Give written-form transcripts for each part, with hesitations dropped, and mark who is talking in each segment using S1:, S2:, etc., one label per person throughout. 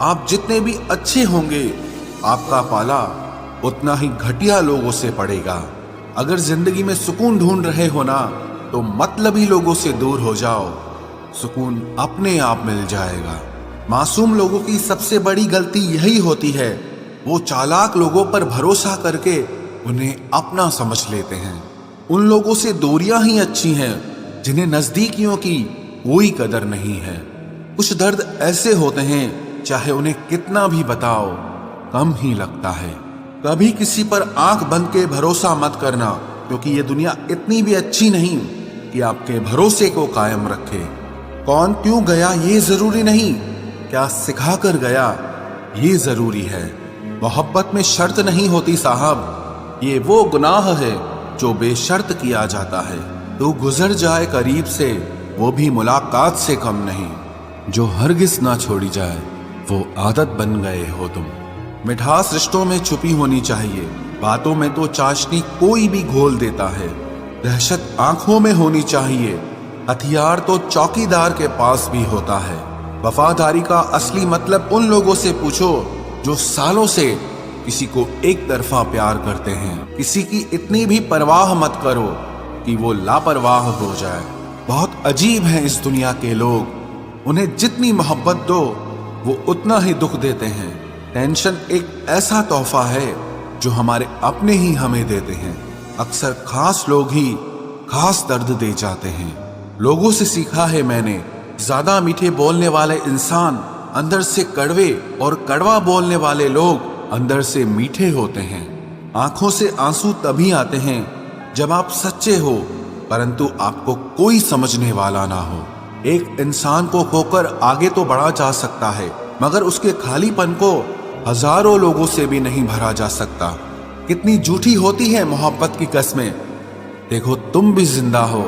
S1: आप जितने भी अच्छे होंगे, आपका पाला उतना ही घटिया लोगों से पड़ेगा। अगर जिंदगी में सुकून ढूंढ रहे हो ना, तो मतलबी लोगों से दूर हो जाओ, सुकून अपने आप मिल जाएगा। मासूम लोगों की सबसे बड़ी गलती यही होती है, वो चालाक लोगों पर भरोसा करके उन्हें अपना समझ लेते हैं। उन लोगों से दूरियां ही अच्छी हैं जिन्हें नजदीकियों की कोई कदर नहीं है। कुछ दर्द ऐसे होते हैं, चाहे उन्हें कितना भी बताओ कम ही लगता है। कभी किसी पर आंख बंद के भरोसा मत करना, क्योंकि ये दुनिया इतनी भी अच्छी नहीं कि आपके भरोसे को कायम रखे। कौन क्यों गया ये जरूरी नहीं, क्या सिखा कर गया ये जरूरी है। मोहब्बत में शर्त नहीं होती साहब, ये वो गुनाह है जो बेशर्त किया जाता है। तो गुजर जाए करीब से, वो भी मुलाकात से कम नहीं। जो हरगिज ना छोड़ी जाए, वो आदत बन गए हो तुम। मिठास रिश्तों में छुपी होनी चाहिए, बातों में तो चाशनी कोई भी घोल देता है। दहशत आंखों में होनी चाहिए, हथियार तो चौकीदार के पास भी होता है। वफादारी का असली मतलब उन लोगों से पूछो जो सालों से किसी को एक तरफा प्यार करते हैं। किसी की इतनी भी परवाह मत करो कि वो लापरवाह हो जाए। बहुत अजीब हैं इस दुनिया के लोग, उन्हें जितनी मोहब्बत दो वो उतना ही दुख देते हैं। टेंशन एक ऐसा तोहफा है जो हमारे अपने ही हमें देते हैं। अक्सर खास लोग ही खास दर्द दे जाते हैं। लोगों से सीखा है मैंने, ज्यादा मीठे बोलने वाले इंसान अंदर से कड़वे और कड़वा बोलने वाले लोग अंदर से मीठे होते हैं। आंखों से आंसू तभी आते हैं जब आप सच्चे हो, परंतु आपको कोई समझने वाला ना हो। एक इंसान को खोकर आगे तो बढ़ा जा सकता है, मगर उसके खालीपन को हजारों लोगों से भी नहीं भरा जा सकता। कितनी झूठी होती है मोहब्बत की कस्में। देखो, तुम भी जिंदा हो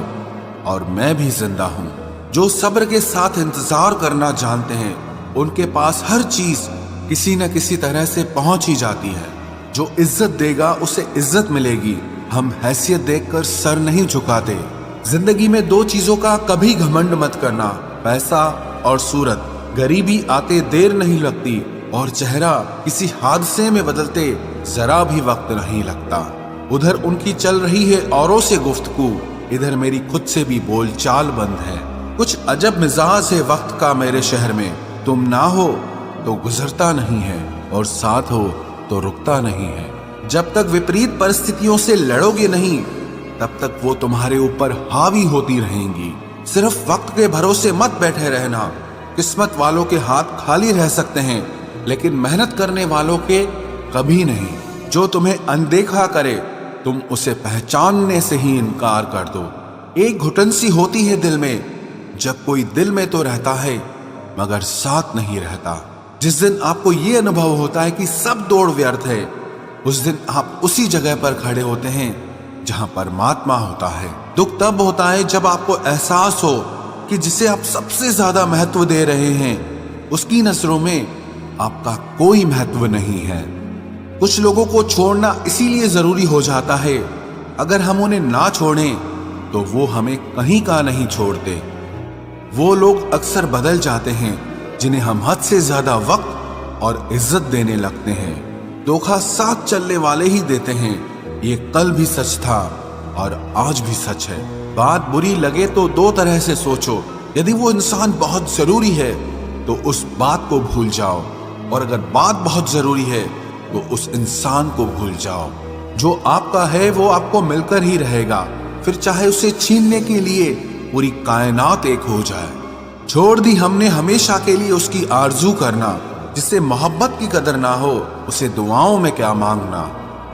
S1: और मैं भी जिंदा हूं। जो सब्र के साथ इंतजार करना जानते हैं, उनके पास हर चीज किसी न किसी तरह से पहुंच ही जाती है। जो इज्जत देगा उसे इज्जत मिलेगी। हम हैसियत देखकर सर नहीं झुकाते। जिंदगी में दो चीजों का कभी घमंड मत करना, पैसा और सूरत। गरीबी आते देर नहीं लगती और चेहरा किसी हादसे में बदलते जरा भी वक्त नहीं लगता। उधर उनकी चल रही है औरों से गुफ्तगू, इधर मेरी खुद से भी बोलचाल बंद है। कुछ अजब मिजाज है वक्त का मेरे शहर में। तुम ना हो तो गुजरता नहीं है, और साथ हो तो रुकता नहीं है। जब तक विपरीत परिस्थितियों से लड़ोगे नहीं, तब तक वो तुम्हारे ऊपर हावी होती रहेंगी। सिर्फ वक्त के भरोसे मत बैठे रहना। किस्मत वालों के हाथ खाली रह सकते हैं, लेकिन मेहनत करने वालों के कभी नहीं। जो तुम्हें अनदेखा करे, तुम उसे पहचानने से ही इनकार कर दो। एक घुटन सी होती है दिल में, जब कोई दिल में तो रहता है मगर साथ नहीं रहता। जिस दिन आपको ये अनुभव होता है कि सब दौड़ व्यर्थ है, उस दिन आप उसी जगह पर खड़े होते हैं जहां परमात्मा होता है। दुख तब होता है जब आपको एहसास हो कि जिसे आप सबसे ज्यादा महत्व दे रहे हैं, उसकी नजरों में आपका कोई महत्व नहीं है। कुछ लोगों को छोड़ना इसीलिए जरूरी हो जाता है, अगर हम उन्हें ना छोड़ें तो वो हमें कहीं का नहीं छोड़ते। वो लोग अक्सर बदल जाते हैं जिन्हें हम हद से ज्यादा वक्त और इज्जत देने लगते हैं। धोखा साथ चलने वाले ही देते हैं, ये कल भी सच था और आज भी सच है। बात बुरी लगे तो दो तरह से सोचो। यदि वो इंसान बहुत जरूरी है तो उस बात को भूल जाओ, और अगर बात बहुत जरूरी है तो उस इंसान को भूल जाओ। जो आपका है वो आपको मिलकर ही रहेगा, फिर चाहे उसे छीनने के लिए पूरी कायनात एक हो जाए। छोड़ दी हमने हमेशा के लिए उसकी आरजू करना। जिससे मोहब्बत की कदर ना हो, उसे दुआओं में क्या मांगना।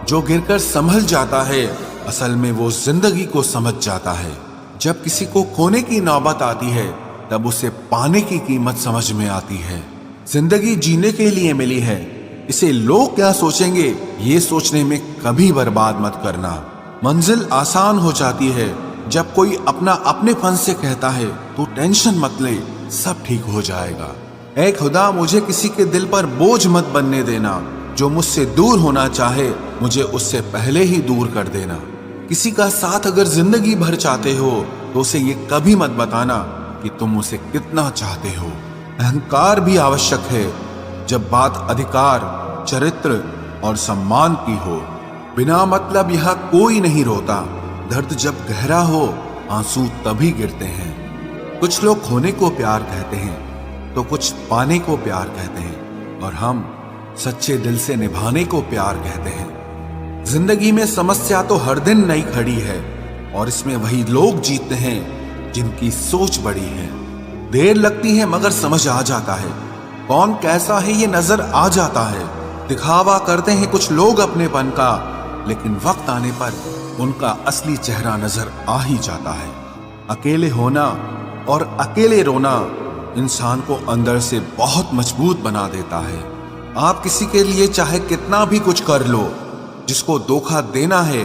S1: जो गिरकर संभल जाता है, असल में वो जिंदगी को समझ जाता है। जब किसी को खोने की नौबत आती है, तब उसे पाने की कीमत समझ में आती है। जिंदगी जीने के लिए मिली है, इसे लोग क्या सोचेंगे ये सोचने में कभी बर्बाद मत करना। मंजिल आसान हो जाती है जब कोई अपना अपने फन से कहता है तू टेंशन मत ले, सब ठीक हो जाएगा। ऐ खुदा, मुझे किसी के दिल पर बोझ मत बनने देना। जो मुझसे दूर होना चाहे, मुझे उससे पहले ही दूर कर देना। किसी का साथ अगर जिंदगी भर चाहते हो तो उसे ये कभी मत बताना कि तुम उसे कितना चाहते हो। अहंकार भी आवश्यक है जब बात अधिकार, चरित्र और सम्मान की हो। बिना मतलब यह कोई नहीं रोता। दर्द जब गहरा हो आंसू तभी गिरते हैं। कुछ लोग खोने को प्यार कहते हैं तो कुछ पाने को प्यार कहते हैं, और हम सच्चे दिल से निभाने को प्यार कहते हैं। जिंदगी में समस्या तो हर दिन नई खड़ी है, और इसमें वही लोग जीतते हैं जिनकी सोच बड़ी है। देर लगती है मगर समझ आ जाता है, कौन कैसा है ये नजर आ जाता है। दिखावा करते हैं कुछ लोग अपनेपन का, लेकिन वक्त आने पर उनका असली चेहरा नजर आ ही जाता है। अकेले होना और अकेले रोना इंसान को अंदर से बहुत मजबूत बना देता है। आप किसी के लिए चाहे कितना भी कुछ कर लो, जिसको धोखा देना है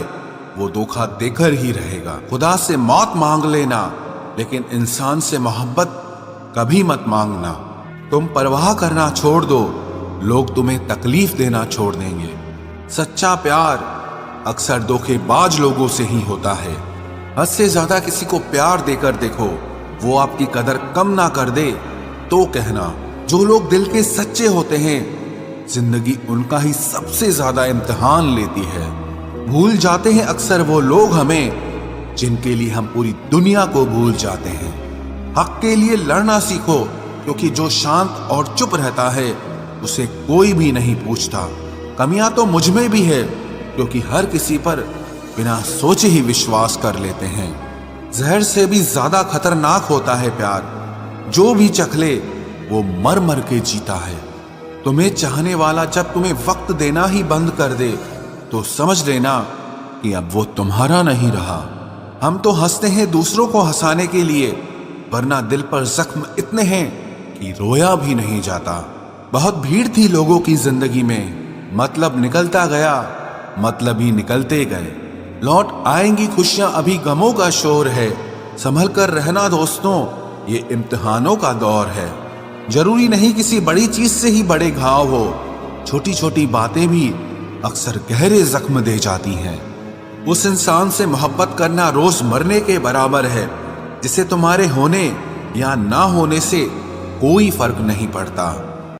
S1: वो धोखा देकर ही रहेगा। खुदा से मौत मांग लेना, लेकिन इंसान से मोहब्बत कभी मत मांगना। तुम परवाह करना छोड़ दो, लोग तुम्हें तकलीफ देना छोड़ देंगे। सच्चा प्यार अक्सर धोखेबाज लोगों से ही होता है। हद से ज्यादा किसी को प्यार देकर देखो, वो आपकी कदर कम ना कर दे तो कहना। जो लोग दिल के सच्चे होते हैं, जिंदगी उनका ही सबसे ज्यादा इम्तिहान लेती है। भूल जाते हैं अक्सर वो लोग हमें, जिनके लिए हम पूरी दुनिया को भूल जाते हैं। हक के लिए लड़ना सीखो, क्योंकि जो शांत और चुप रहता है उसे कोई भी नहीं पूछता। कमियां तो मुझ में भी है, क्योंकि हर किसी पर बिना सोचे ही विश्वास कर लेते हैं। जहर से भी ज्यादा खतरनाक होता है प्यार, जो भी चख ले वो मर मर के जीता है। तुम्हें चाहने वाला जब तुम्हें वक्त देना ही बंद कर दे, तो समझ लेना कि अब वो तुम्हारा नहीं रहा। हम तो हंसते हैं दूसरों को हंसाने के लिए, वरना दिल पर जख्म इतने हैं कि रोया भी नहीं जाता। बहुत भीड़ थी लोगों की जिंदगी में, मतलब निकलता गया, मतलब ही निकलते गए। लौट आएंगी खुशियां, अभी गमों का शोर है। संभल कर रहना दोस्तों, ये इम्तिहानों का दौर है। जरूरी नहीं किसी बड़ी चीज से ही बड़े घाव हो, छोटी छोटी बातें भी अक्सर गहरे जख्म दे जाती हैं। उस इंसान से मोहब्बत करना रोज मरने के बराबर है, जिसे तुम्हारे होने या ना होने से कोई फर्क नहीं पड़ता।